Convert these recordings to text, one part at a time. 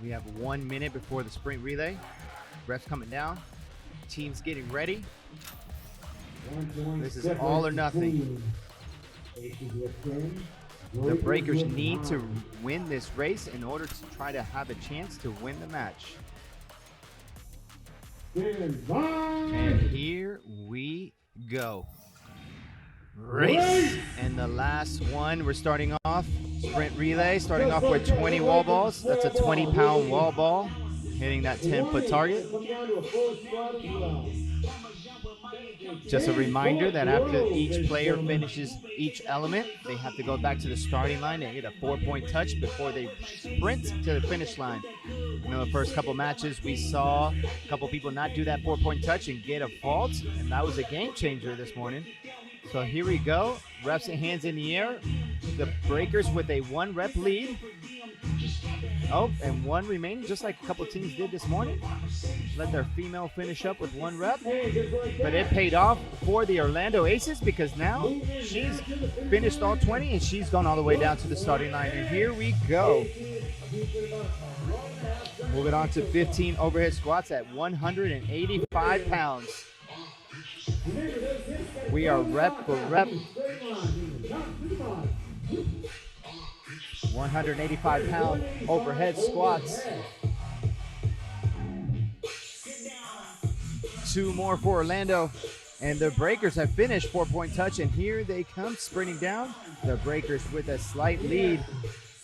We have 1 minute before the sprint relay. Refs coming down. Teams getting ready. This is all or nothing. The breakers need to win this race in order to try to have a chance to win the match. And here we go. Race. And the last one, we're starting off. Sprint relay, starting off with 20 wall balls. That's a 20-pound wall ball, hitting that 10-foot target. Just a reminder that after each player finishes each element, they have to go back to the starting line and get a 4-point touch before they sprint to the finish line. You know, the first couple matches, we saw a couple people not do that 4-point touch and get a fault, and that was a game changer this morning. So here we go. Refs and hands in the air. The breakers with a 1-rep lead. Oh, and 1 remaining, just like a couple teams did this morning. Let their female finish up with 1 rep. But it paid off for the Orlando Aces because now she's finished all 20 and she's gone all the way down to the starting line. And here we go. Moving on to 15 overhead squats at 185 pounds. We are rep for rep. 185-pound overhead squats. 2 more for Orlando. And the breakers have finished 4-point touch, and here they come sprinting down. The breakers with a slight lead.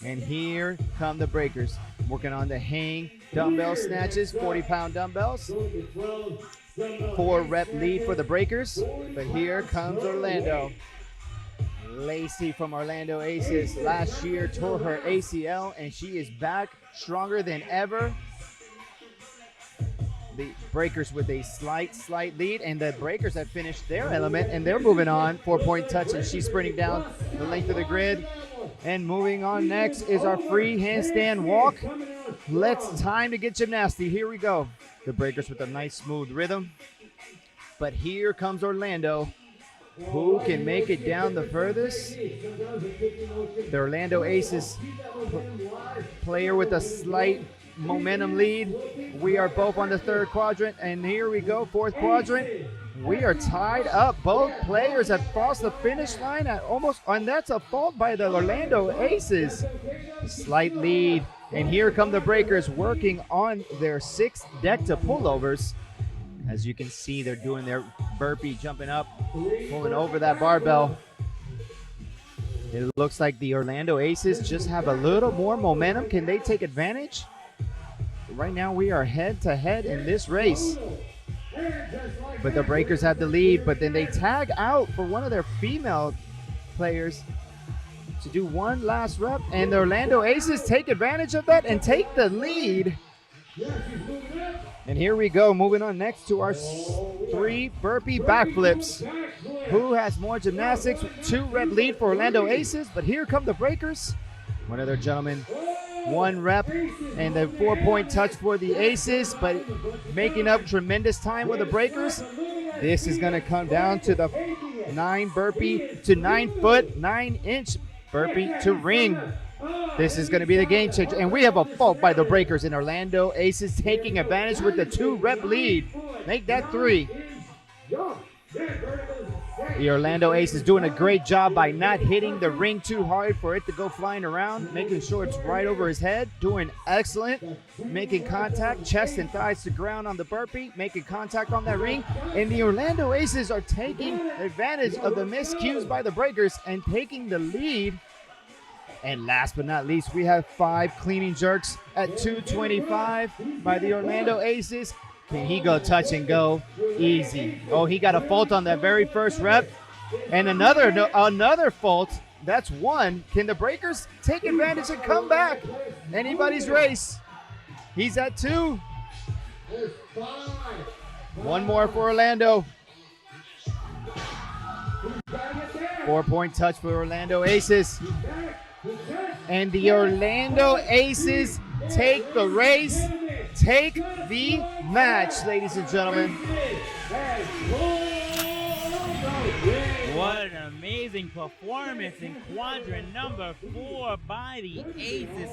And here come the breakers working on the hang dumbbell snatches, 40-pound dumbbells. 4-rep lead for the breakers, but here comes Orlando. Lacey from Orlando Aces last year tore her ACL, and she is back stronger than ever. The breakers with a slight lead, and the breakers have finished their element, and they're moving on. 4-point touch, and she's sprinting down the length of the grid. And moving on next is our free handstand walk. Let's time to get gymnastic. Here we go. The breakers with a nice smooth rhythm. But here comes Orlando. Who can make it down the furthest? The Orlando Aces player with a slight momentum lead. We are both on the 3rd quadrant, and here we go, 4th quadrant. We are tied up. Both players have crossed the finish line at almost, and that's a fault by the Orlando Aces. Slight lead, and here come the breakers working on their 6th deck to pullovers. As you can see, they're doing their burpee, jumping up, pulling over that barbell. It looks like the Orlando Aces just have a little more momentum. Can they take advantage? Right now, we are head-to-head in this race. But the breakers have the lead, but then they tag out for one of their female players to do 1 last rep, and the Orlando Aces take advantage of that and take the lead. And here we go, moving on next to our 3 burpee backflips. Who has more gymnastics? 2-rep lead for Orlando Aces, but here come the breakers. One of their gentlemen, 1 rep, and the 4-point touch for the Aces, but making up tremendous time with the breakers. This is gonna come down to the 9 burpee to 9-foot, 9-inch burpee to ring. This is going to be the game changer, and we have a fault by the breakers in Orlando Aces taking advantage with the 2-rep lead. Make that 3. The Orlando Aces doing a great job by not hitting the ring too hard for it to go flying around, making sure it's right over his head, doing excellent, making contact, chest and thighs to ground on the burpee, making contact on that ring, and the Orlando Aces are taking advantage of the miscues by the breakers and taking the lead. And last but not least, we have 5 cleaning jerks at 225 by the Orlando Aces. Can he go touch and go? Easy. Oh, he got a fault on that very first rep. And another fault. That's 1. Can the breakers take advantage and come back? Anybody's race. He's at 2. 1 more for Orlando. 4-point touch for Orlando Aces. And the Orlando Aces take the race, take the match, ladies and gentlemen. What an amazing performance in quadrant number 4 by the Aces.